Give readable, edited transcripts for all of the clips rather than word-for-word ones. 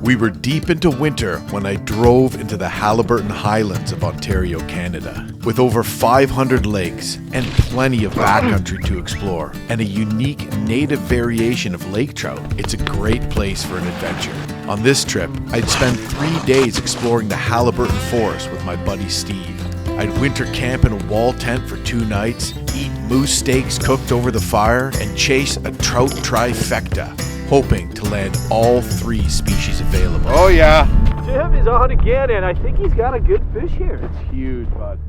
We were deep into winter when I drove into the Haliburton Highlands of Ontario, Canada. With over 500 lakes and plenty of backcountry to explore, and a unique native variation of lake trout, it's a great place for an adventure. On this trip, I'd spend 3 days exploring the Haliburton Forest with my buddy Steve. I'd winter camp in a wall tent for 2 nights, eat moose steaks cooked over the fire, and chase a trout trifecta, hoping to land all 3 species available. Oh yeah. Jim is on again, and I think he's got a good fish here. It's huge, bud.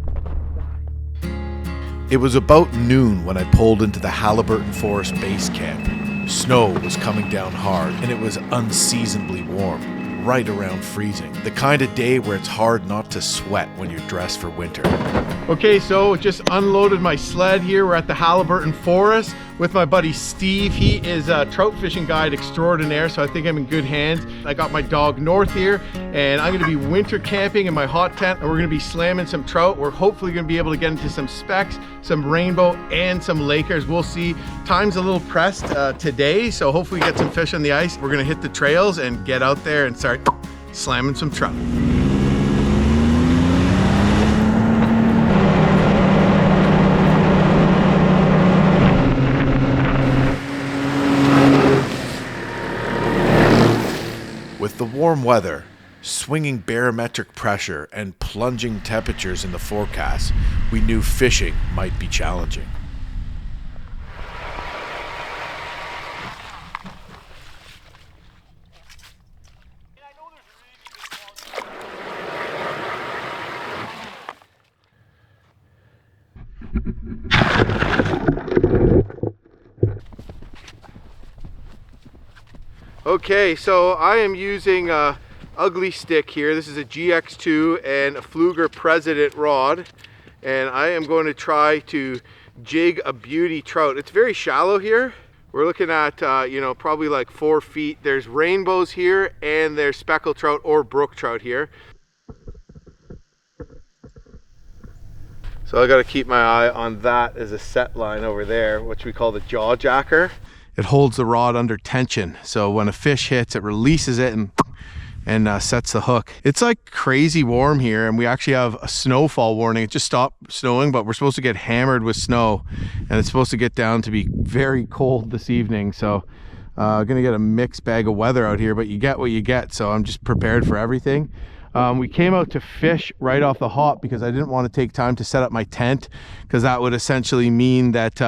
It was about noon when I pulled into the Haliburton Forest base camp. Snow was coming down hard, and it was unseasonably warm, right around freezing. The kind of day where it's hard not to sweat when you're dressed for winter. Okay, so just unloaded my sled here. We're at the Haliburton Forest with my buddy Steve. He is a trout fishing guide extraordinaire, so I think I'm in good hands. I got my dog North here, and I'm gonna be winter camping in my hot tent, and we're gonna be slamming some trout. We're hopefully gonna be able to get into some specks, some rainbow, and some Lakers. We'll see. Time's a little pressed today, so hopefully get some fish on the ice. We're gonna hit the trails and get out there and start slamming some trout. With the warm weather, swinging barometric pressure, and plunging temperatures in the forecast, we knew fishing might be challenging. Okay, so I am using a ugly stick here. This is a GX2 and a Fluger President rod, and I am going to try to jig a beauty trout. It's very shallow here. We're looking at you know, probably like 4 feet. There's rainbows here, and there's speckled trout or brook trout here. So I got to keep my eye on that as a set line over there, which we call the jaw jacker. It holds the rod under tension, so when a fish hits, it releases it and sets the hook. It's like crazy warm here, and we actually have a snowfall warning. It just stopped snowing, but we're supposed to get hammered with snow, and it's supposed to get down to be very cold this evening. So gonna get a mixed bag of weather out here, but you get what you get, so I'm just prepared for everything. We came out to fish right off the hop because I didn't want to take time to set up my tent, because that would essentially mean that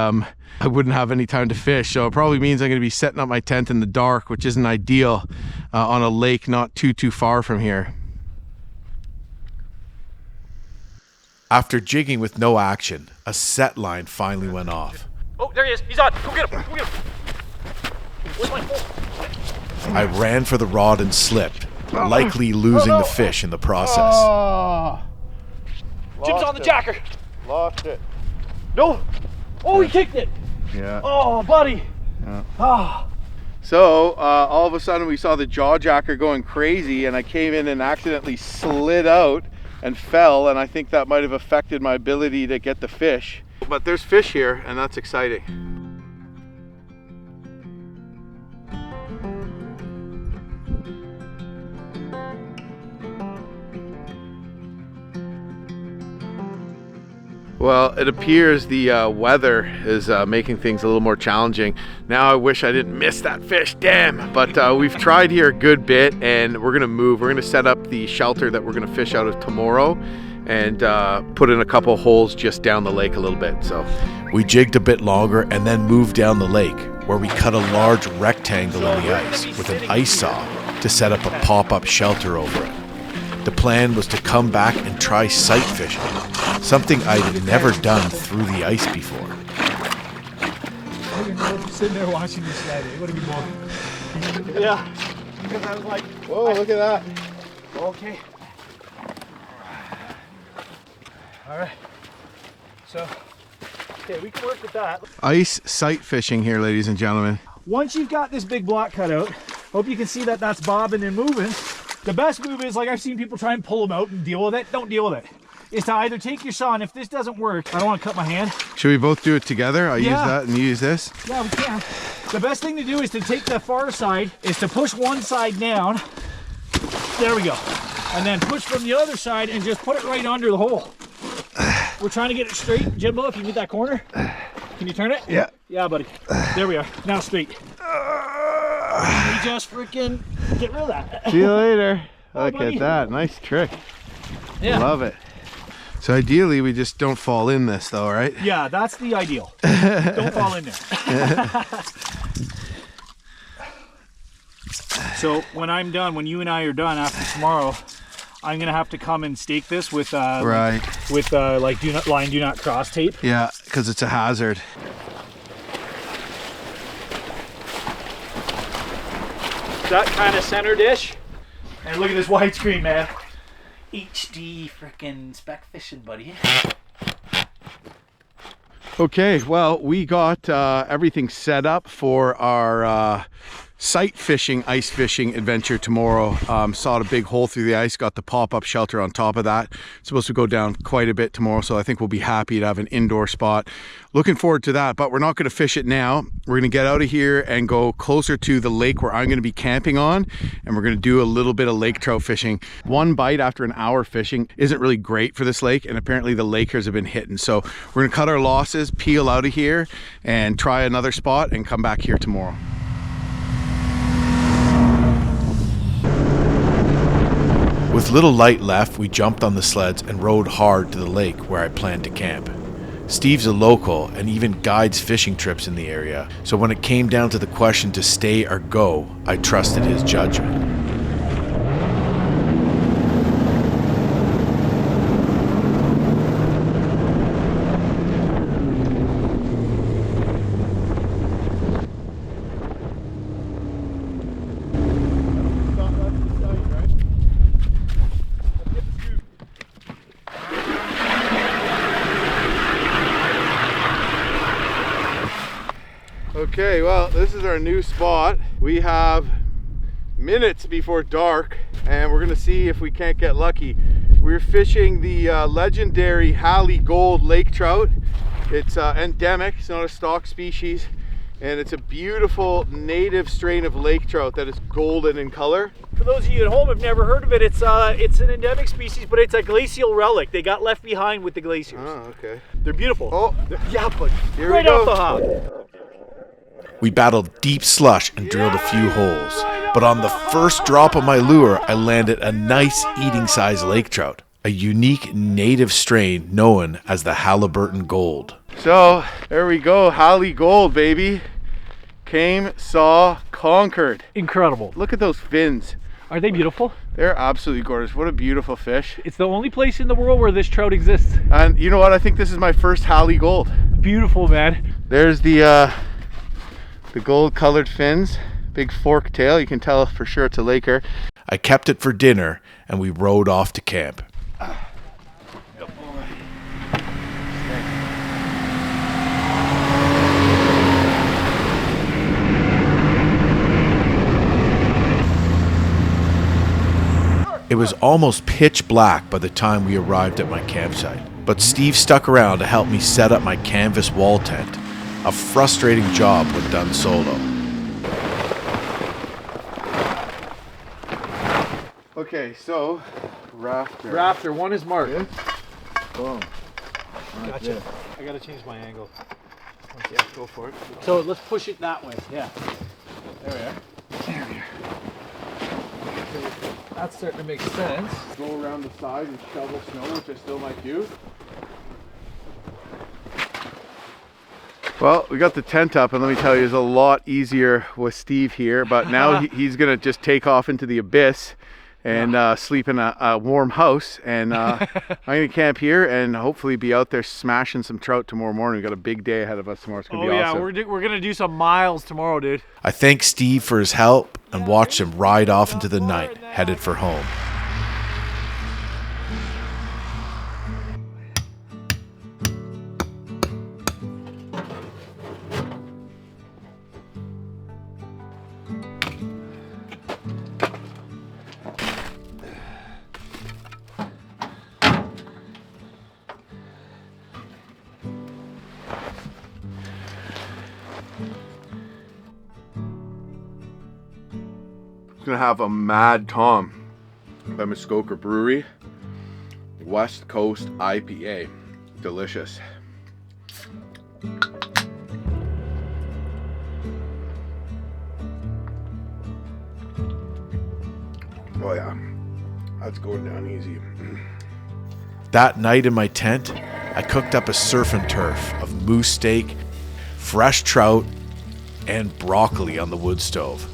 I wouldn't have any time to fish. So it probably means I'm going to be setting up my tent in the dark, which isn't ideal on a lake not too far from here. After jigging with no action, a set line finally went off. Oh, there he is. He's on. Go get him. Go get him. Where's my pole? I ran for the rod and slipped, likely losing the fish in the process. Jim's on the jacker. Lost it. No. Oh, he kicked it. Yeah. Oh, buddy. Yeah. Ah. So all of a sudden we saw the jaw jacker going crazy, and I came in and accidentally slid out and fell, and I think that might have affected my ability to get the fish. But there's fish here, and that's exciting. Well, it appears the weather is making things a little more challenging. Now I wish I didn't miss that fish, damn. But we've tried here a good bit, and we're gonna move. We're gonna set up the shelter that we're gonna fish out of tomorrow, and put in a couple holes just down the lake a little bit. So We jigged a bit longer and then moved down the lake, where we cut a large rectangle in the ice with an ice saw to set up a pop-up shelter over it. The plan was to come back and try sight fishing, something I'd never done through the ice before. I'm sitting there watching this guy. What are we doing? Yeah, because I was like, whoa, look at that. Okay. All right. So, okay, we can work with that. Ice sight fishing here, ladies and gentlemen. Once you've got this big block cut out, hope you can see that that's bobbing and moving. The best move is, like I've seen people try and pull them out and deal with it. Don't deal with it. Is to either take your saw, and if this doesn't work, I don't want to cut my hand. Should we both do it together? I'll use Yeah. that and you use this. Yeah, we can. The best thing to do is to take the far side, is to push one side down There we go. And then push from the other side and just put it right under the hole. We're trying to get it straight. Jimbo, if you get that corner, can you turn it? Yeah. Yeah, buddy. There we are. Now straight. We just freaking get rid of that. See you later. Look buddy. at that. Nice trick. Yeah. Love it. So ideally, we just don't fall in this though, right? Yeah, that's the ideal. Don't fall in there. So when I'm done, when you and I are done after tomorrow, I'm gonna have to come and stake this with right. with like do not cross tape. Yeah, because it's a hazard. That kind of center dish. And look at this widescreen, man. HD frickin' spec fishing, buddy. Okay, well, we got everything set up for our sight fishing, ice fishing adventure tomorrow. Sawed a big hole through the ice, got the pop-up shelter on top of that. It's supposed to go down quite a bit tomorrow, so I think we'll be happy to have an indoor spot. Looking forward to that, but we're not going to fish it now. We're going to get out of here and go closer to the lake where I'm going to be camping on, and we're going to do a little bit of lake trout fishing. One bite after an hour fishing isn't really great for this lake, and apparently the lakers have been hitting. So we're going to cut our losses, peel out of here, and try another spot and come back here tomorrow. With little light left, we jumped on the sleds and rode hard to the lake where I planned to camp. Steve's a local and even guides fishing trips in the area, so when it came down to the question to stay or go, I trusted his judgment. Okay, well, this is our new spot. We have minutes before dark, and we're gonna see if we can't get lucky. We're fishing the legendary Haliburton Gold lake trout. It's endemic, it's not a stock species, and it's a beautiful native strain of lake trout that is golden in color. For those of you at home who've never heard of it, it's an endemic species, but it's a glacial relic. They got left behind with the glaciers. Oh, okay. They're beautiful. Oh, Yeah, but here right we go. off the hop. We battled deep slush and drilled a few holes, but on the first drop of my lure, I landed a nice eating-sized lake trout, a unique native strain known as the Haliburton Gold. So there we go, Hali Gold, baby. Came, saw, conquered. Incredible. Look at those fins. Are they beautiful? They're absolutely gorgeous. What a beautiful fish. It's the only place in the world where this trout exists. And you know what? I think this is my first Hali Gold. Beautiful, man. There's the gold colored fins, big fork tail. You can tell for sure it's a laker. I kept it for dinner and we rode off to camp. It was almost pitch black by the time we arrived at my campsite, but Steve stuck around to help me set up my canvas wall tent. A frustrating job when done solo. Okay, so rafter. Rafter, one is marked. This. Boom. Gotcha. I gotta change my angle. Yeah, go for it. So let's push it that way. Yeah. There we are. There we are. That's starting to make sense. Go around the side and shovel snow, which I still might do. Well, we got the tent up, and let me tell you, it's a lot easier with Steve here, but now he's gonna just take off into the abyss and sleep in a warm house, and I'm gonna camp here and hopefully be out there smashing some trout tomorrow morning. We got a big day ahead of us tomorrow. It's gonna be awesome. We're gonna do some miles tomorrow, dude. I thanked Steve for his help and watched him ride off into the night, headed for home. Gonna have a mad Tom. by Muskoka Brewery. West Coast IPA. Delicious. Oh yeah, that's going down easy. That night in my tent, I cooked up a surf and turf of moose steak, fresh trout, and broccoli on the wood stove.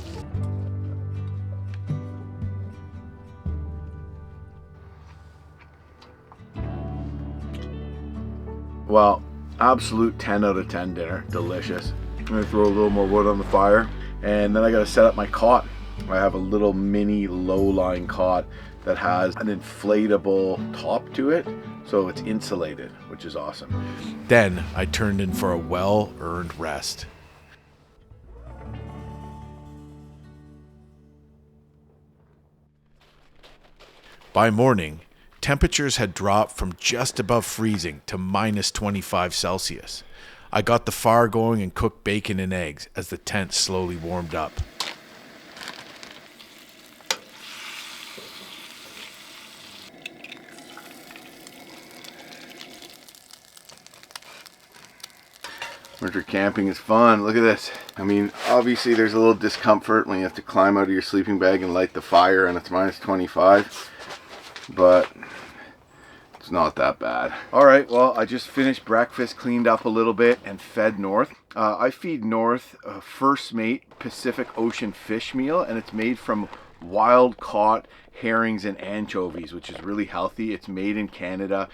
Well, absolute 10 out of 10 dinner. Delicious. I'm gonna throw a little more wood on the fire, and then I gotta set up my cot. I have a little mini low-lying cot that has an inflatable top to it, so it's insulated, which is awesome. Then I turned in for a well-earned rest. By morning, temperatures had dropped from just above freezing to minus 25 Celsius. I got the fire going and cooked bacon and eggs as the tent slowly warmed up. Winter camping is fun. Look at this. I mean, obviously there's a little discomfort when you have to climb out of your sleeping bag and light the fire and it's minus 25, but it's not that bad. All right, well, I just finished breakfast, cleaned up a little bit, and fed North. I feed North a First Mate Pacific Ocean fish meal, and it's made from wild caught herrings and anchovies, which is really healthy. It's made in Canada.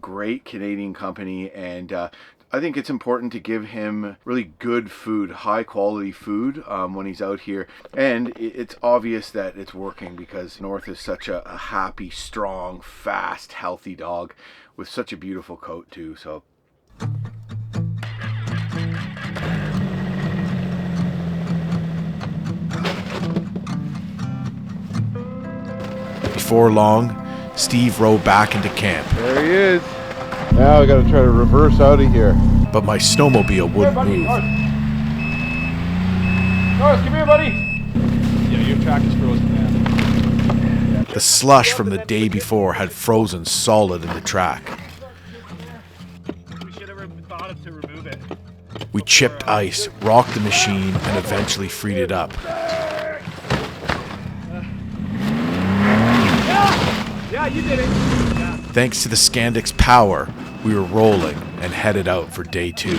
Great Canadian company, and I think it's important to give him really good food, high quality food when he's out here. And it's obvious that it's working because North is such a happy, strong, fast, healthy dog with such a beautiful coat too. So. Before long, Steve rode back into camp. There he is. Now I gotta try to reverse out of here. But my snowmobile wouldn't move. Norris, come here, buddy. Yeah, your track is frozen, man. The slush from the day before had frozen solid in the track. We should have thought to remove it. We chipped ice, rocked the machine, and eventually freed it up. Yeah, you did it. Yeah. Thanks to the Scandic's power, we were rolling and headed out for day 2.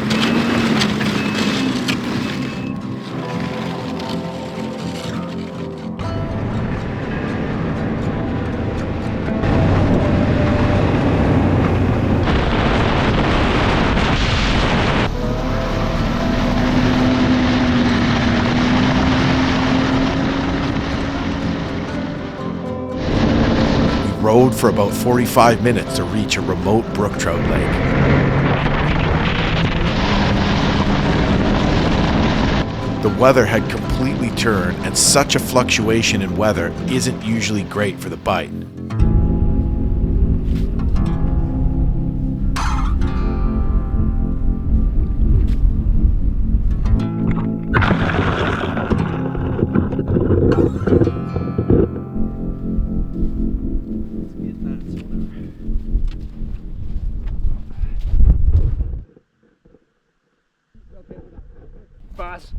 Rode for about 45 minutes to reach a remote brook trout lake. The weather had completely turned, and such a fluctuation in weather isn't usually great for the bite.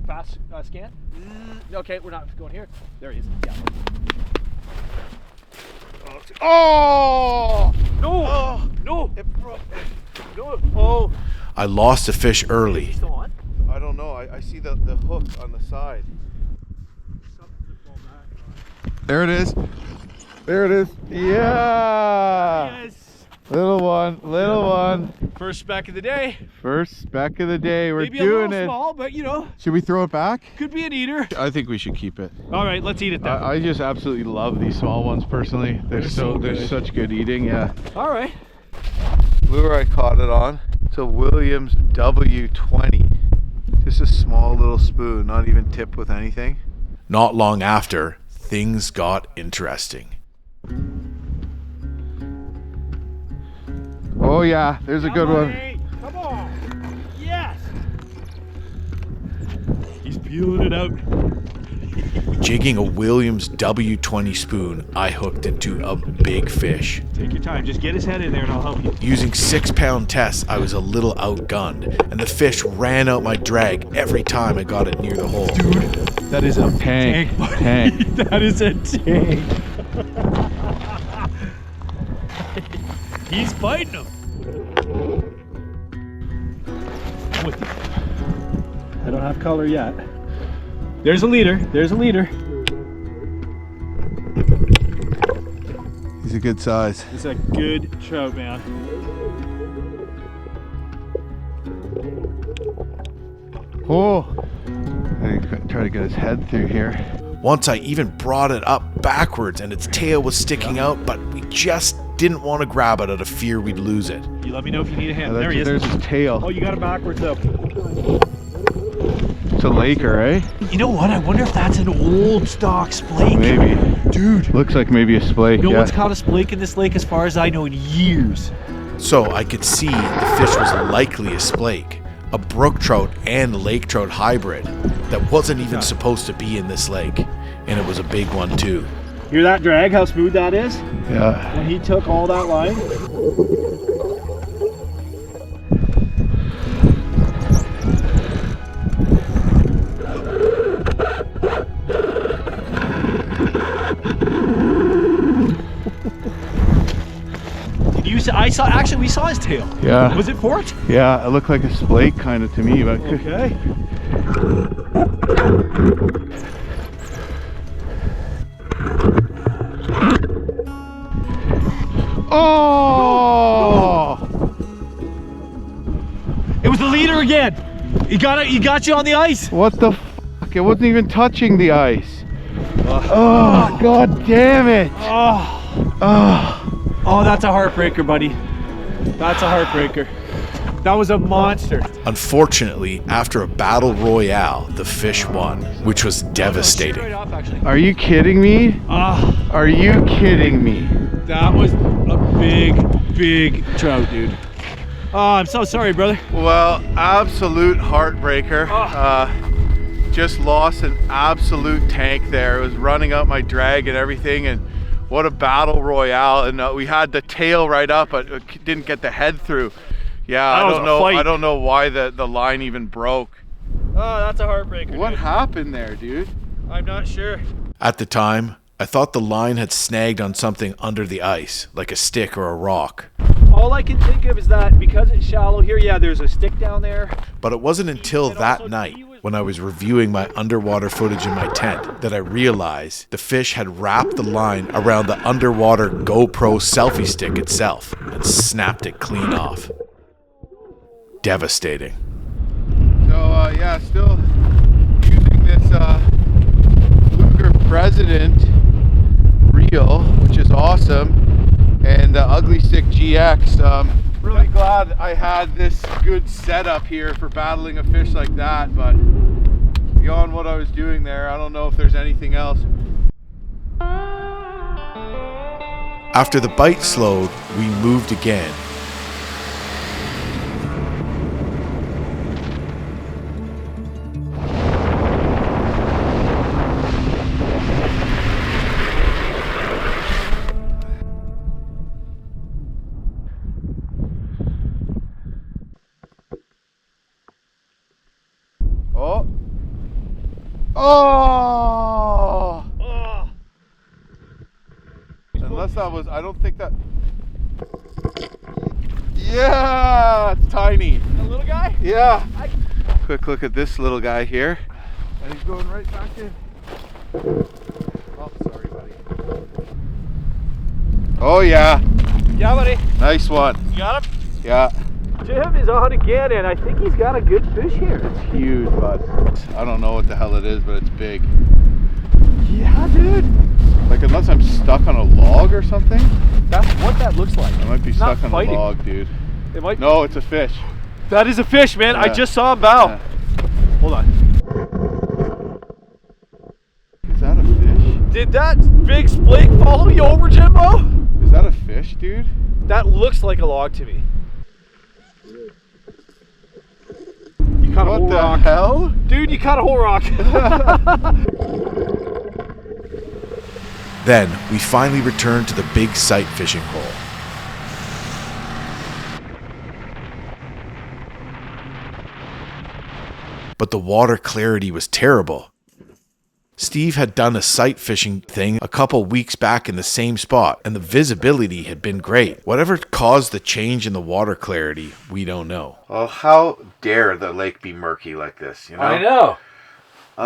Fast scan. Okay, we're not going here. There he is. Yeah. Oh! No! Oh! No! It broke. No! Oh! I lost a fish early. Still on? I don't know. I see the hook on the side. There it is. There it is. Yeah! Yes! Little one, little one. First speck of the day. First speck of the day. We're Maybe doing a little it. Small, but you know. Should we throw it back? Could be an eater. I think we should keep it. All right, let's eat it then. I just absolutely love these small ones personally. They're such good eating. Yeah. All right. Lure I caught it on. It's a Williams W20. Just a small little spoon, not even tipped with anything. Not long after, things got interesting. Oh yeah, there's a good one. Come on. Yes. He's peeling it out. Jigging a Williams W20 spoon, I hooked into a big fish. Take your time, just get his head in there and I'll help you. Using 6-pound tests, I was a little outgunned, and the fish ran out my drag every time I got it near the hole. Dude, that is a tank. That is a tank. He's biting him. I'm with you. I don't have color yet. There's a leader. There's a leader. He's a good size. It's a good trout, man. Oh, I try to get his head through here. Once I even brought it up backwards and its tail was sticking out, but we just didn't want to grab it out of fear we'd lose it. You let me know if you need a hand. Yeah, there he is. There's his tail. Oh, you got it backwards though. It's a laker, eh? You know what? I wonder if that's an old stock splake. Maybe. Dude. Looks like maybe a splake. No one's caught a splake in this lake as far as I know in years. So I could see the fish was likely a splake, a brook trout and lake trout hybrid that wasn't even supposed to be in this lake, and it was a big one too. Hear that drag, how smooth that is? Yeah. When he took all that line. We saw his tail. Yeah. Was it forked? Yeah, it looked like a splake kind of to me, but okay. Oh! It was the leader again. He got you on the ice. What the fuck? It wasn't even touching the ice. Oh, god damn it. Oh, that's a heartbreaker, buddy. That's a heartbreaker. That was a monster. Unfortunately, after a battle royale, the fish won, which was devastating. Right off, actually. Are you kidding me? Are you kidding me? That was a big trout, dude. Oh, I'm so sorry, brother. Well, absolute heartbreaker. Just lost an absolute tank there. It was running up my drag and everything, and what a battle royale. And we had the tail right up, but didn't get the head through. Yeah, I don't know why the line even broke. Oh, that's a heartbreaker. What happened there, dude? I'm not sure. At the time, I thought the line had snagged on something under the ice, like a stick or a rock. All I can think of is that because it's shallow here, yeah, there's a stick down there. But it wasn't until that night, when I was reviewing my underwater footage in my tent, that I realized the fish had wrapped the line around the underwater GoPro selfie stick itself and snapped it clean off. Devastating. So yeah, still using this Luger President reel, which is awesome, and the Ugly Stick GX. Really glad I had this good setup here for battling a fish like that, but beyond what I was doing there, I don't know if there's anything else. After the bite slowed, we moved again. Oh! Unless that was, I don't think that. Yeah, it's tiny. A little guy? Yeah. Quick look at this little guy here. And he's going right back in. Oh, sorry, buddy. Oh, yeah. Yeah, buddy. Nice one. You got him? Yeah. Jim is on again, and I think he's got a good fish here. It's huge, bud. I don't know what the hell it is, but it's big. Yeah, dude. Like, unless I'm stuck on a log or something? That's what that looks like. I might be stuck on a log, dude. It might. No, it's a fish. That is a fish, man. Yeah. I just saw him bow. Yeah. Hold on. Is that a fish? Did that big splake follow you over, Jimbo? Is that a fish, dude? That looks like a log to me. You caught a whole rock. What the hell? Dude, you caught a whole rock. Then we finally returned to the big sight fishing hole. But the water clarity was terrible. Steve had done a sight fishing thing a couple weeks back in the same spot, and the visibility had been great. Whatever caused the change in the water clarity, we don't know. Well, how dare the lake be murky like this, you know? I know.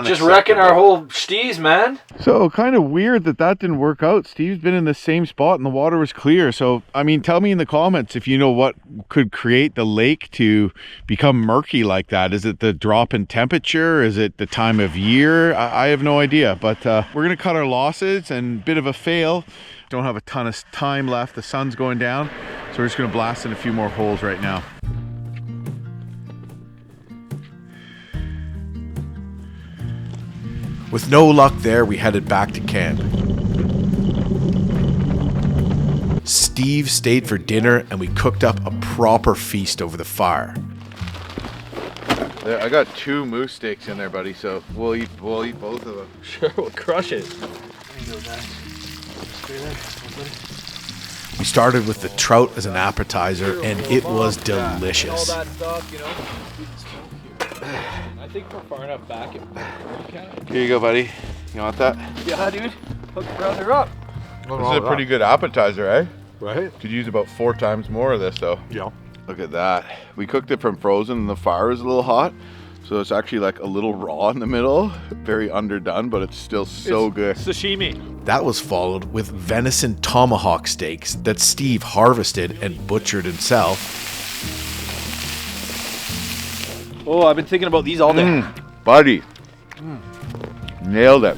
Just wrecking our whole steez, man. So kind of weird that didn't work out. Steve's been in the same spot and the water was clear. So, I mean, tell me in the comments if you know what could create the lake to become murky like that. Is it the drop in temperature? Is it the time of year? I have no idea, but we're going to cut our losses and bit of a fail. Don't have a ton of time left. The sun's going down. So we're just going to blast in a few more holes right now. With no luck there, we headed back to camp. Steve stayed for dinner and we cooked up a proper feast over the fire. I got 2 moose steaks in there, buddy, so we'll eat both of them. Sure, we'll crush it. We started with the trout as an appetizer and it was delicious. All that stuff, you know. I think we're far enough back. Here you go, buddy. You want that? Yeah, dude. Hook the brother up. This is a pretty good appetizer, eh? Right? Could use about 4 times more of this, though. Yeah. Look at that. We cooked it from frozen and the fire was a little hot. So it's actually like a little raw in the middle. Very underdone, but it's still so good. Sashimi. That was followed with venison tomahawk steaks that Steve harvested and butchered himself. Oh, I've been thinking about these all day. Buddy. Nailed it.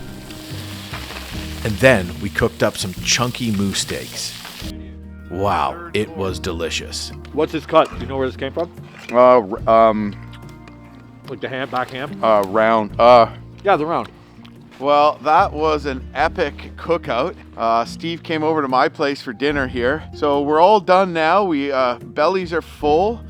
And then we cooked up some chunky moose steaks. Wow, it was delicious. What's this cut? Do you know where this came from? Like the ham, back ham? Round. Yeah, the round. Well, that was an epic cookout. Steve came over to my place for dinner here. So we're all done now. We bellies are full.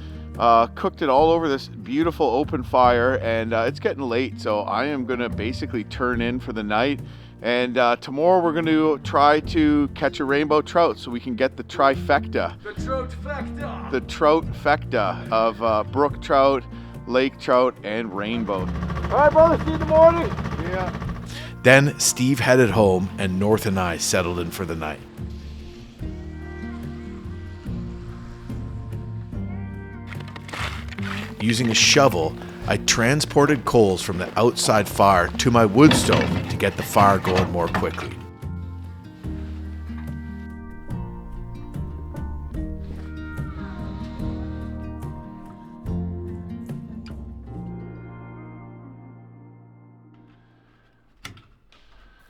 Cooked it all over this beautiful open fire, and it's getting late, so I am gonna basically turn in for the night. And tomorrow we're going to try to catch a rainbow trout so we can get the trifecta. The Trout Trifecta. The Trout Trifecta of Brook Trout, Lake Trout, and rainbow. All right, brother. See you in the morning. Yeah. Then Steve headed home and North and I settled in for the night. Using a shovel, I transported coals from the outside fire to my wood stove to get the fire going more quickly.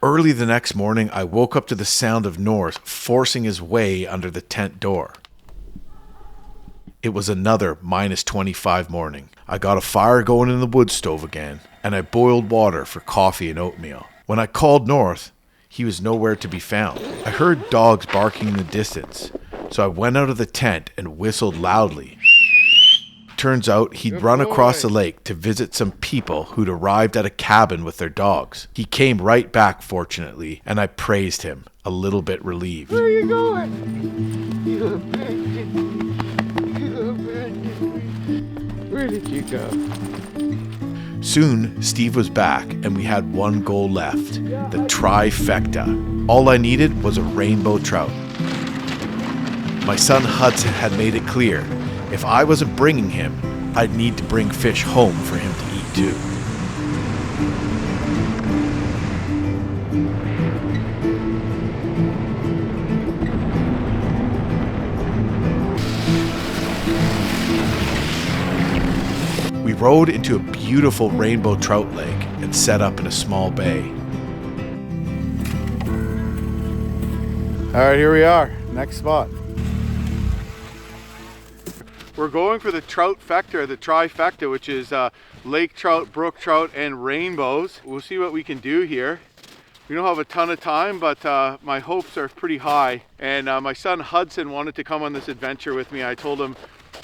Early the next morning, I woke up to the sound of North forcing his way under the tent door. It was another -25 morning. I got a fire going in the wood stove again, and I boiled water for coffee and oatmeal. When I called North, he was nowhere to be found. I heard dogs barking in the distance, so I went out of the tent and whistled loudly. Turns out he'd run across the lake to visit some people who'd arrived at a cabin with their dogs. He came right back, fortunately, and I praised him, a little bit relieved. Where are you going? Where did you go? Soon, Steve was back, and we had one goal left, the trifecta. All I needed was a rainbow trout. My son Hudson had made it clear, if I wasn't bringing him, I'd need to bring fish home for him to eat too. We rode into a beautiful rainbow trout lake and set up in a small bay. All right, here we are. Next spot. We're going for the trout factor, the trifecta, which is lake trout, brook trout, and rainbows. We'll see what we can do here. We don't have a ton of time, but my hopes are pretty high. And my son Hudson wanted to come on this adventure with me. I told him,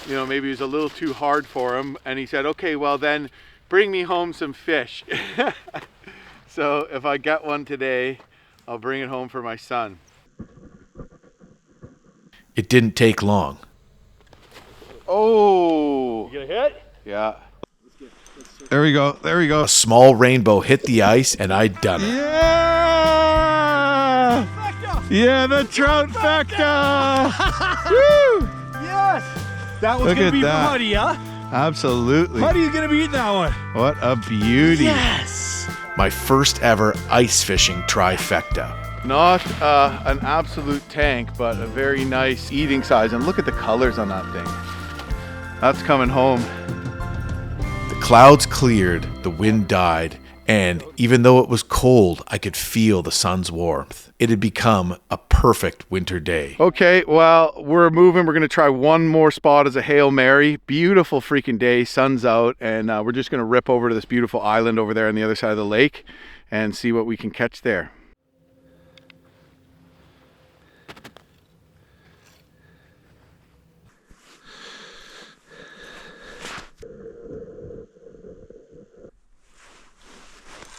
you know, maybe it was a little too hard for him. And he said, okay, well then bring me home some fish. So if I get one today, I'll bring it home for my son. It didn't take long. Oh! You get a hit? Yeah. There we go. There we go. A small rainbow hit the ice, and I'd done it. Yeah! Yeah, the Trout Trifecta! Woo! Yes! That was Look gonna at be for that. Huddy, huh? Absolutely. Huddy's gonna be eating that one. What a beauty. Yes! My first ever ice fishing trifecta. Not an absolute tank, but a very nice eating size. And look at the colors on that thing. That's coming home. The clouds cleared, the wind died, and even though it was cold, I could feel the sun's warmth. It had become a perfect winter day. Okay, well, we're moving. We're going to try one more spot as a Hail Mary. Beautiful freaking day, sun's out, and we're just going to rip over to this beautiful island over there on the other side of the lake and see what we can catch there.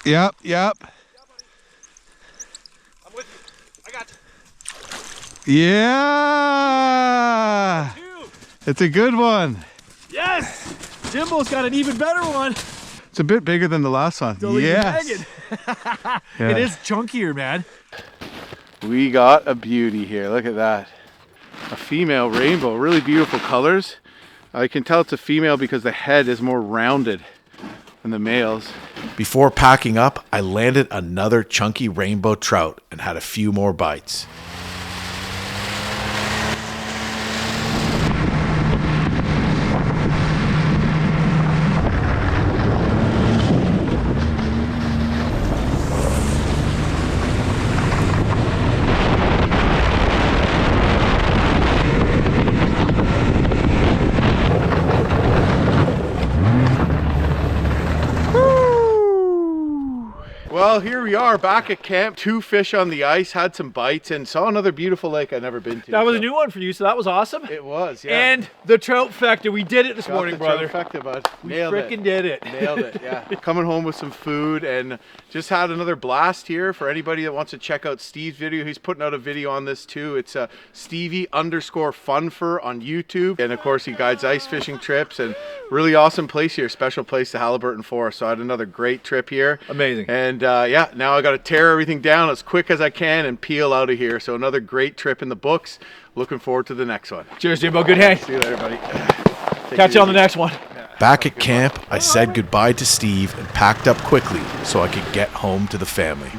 Yep. I'm with you. I got you. Yeah! It's a good one. Yes! Jimbo's got an even better one. It's a bit bigger than the last one. Yes. Yeah. It is chunkier, man. We got a beauty here. Look at that. A female rainbow. Really beautiful colors. I can tell it's a female because the head is more rounded than the males. Before packing up, I landed another chunky rainbow trout and had a few more bites. Well, here we are back at camp. 2 fish on the ice, had some bites, and saw another beautiful lake I'd never been to. That was a new one for you, so that was awesome. It was, yeah. And the Trout Trifecta, we did it this Got morning, the brother. Trifecta, bud. We Nailed it. frickin' did it. Nailed it, yeah. Coming home with some food and just had another blast here. For anybody that wants to check out Steve's video, he's putting out a video on this too. It's Stevie_Funfer on YouTube. And of course, he guides ice fishing trips and really awesome place here. Special place, the Haliburton Forest. So I had another great trip here. Amazing. And yeah, now I got to tear everything down as quick as I can and peel out of here. So another great trip in the books. Looking forward to the next one. Cheers, Jimbo. Good hang. See you later, buddy. Catch you on the next one. Back at camp, I said goodbye to Steve and packed up quickly so I could get home to the family.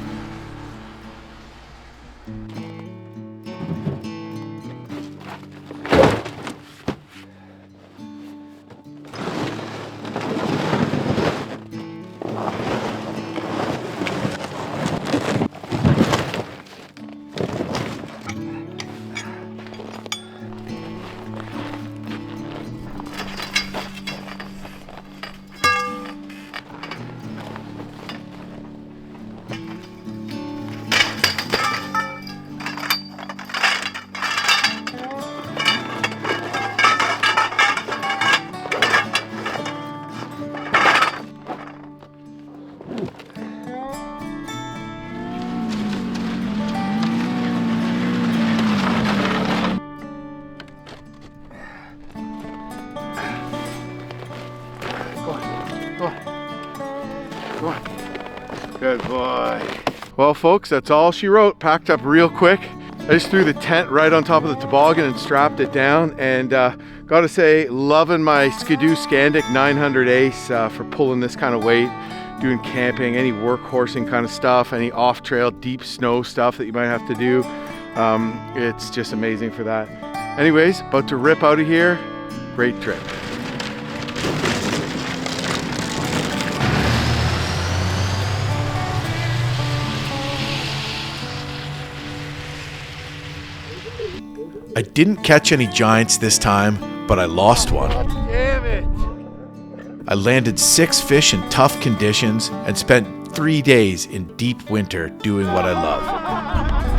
Good boy. Well, folks, that's all she wrote. Packed up real quick. I just threw the tent right on top of the toboggan and strapped it down. And gotta say, loving my Skidoo Scandic 900 Ace for pulling this kind of weight, doing camping, any workhorsing kind of stuff, any off-trail deep snow stuff that you might have to do. It's just amazing for that. Anyways, about to rip out of here. Great trip. I didn't catch any giants this time, but I lost one. Damn it! I landed 6 fish in tough conditions and spent 3 days in deep winter doing what I love.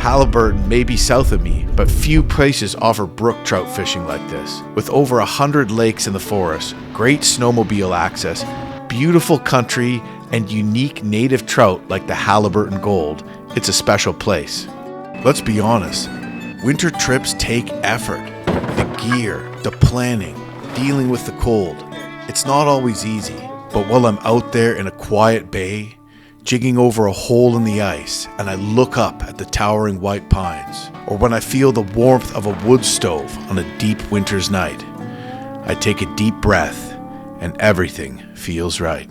Haliburton may be south of me, but few places offer brook trout fishing like this. With over 100 lakes in the forest, great snowmobile access, beautiful country, and unique native trout like the Haliburton Gold, it's a special place. Let's be honest, winter trips take effort. The gear, the planning, dealing with the cold. It's not always easy, but while I'm out there in a quiet bay, jigging over a hole in the ice, and I look up at the towering white pines, or when I feel the warmth of a wood stove on a deep winter's night, I take a deep breath and everything feels right.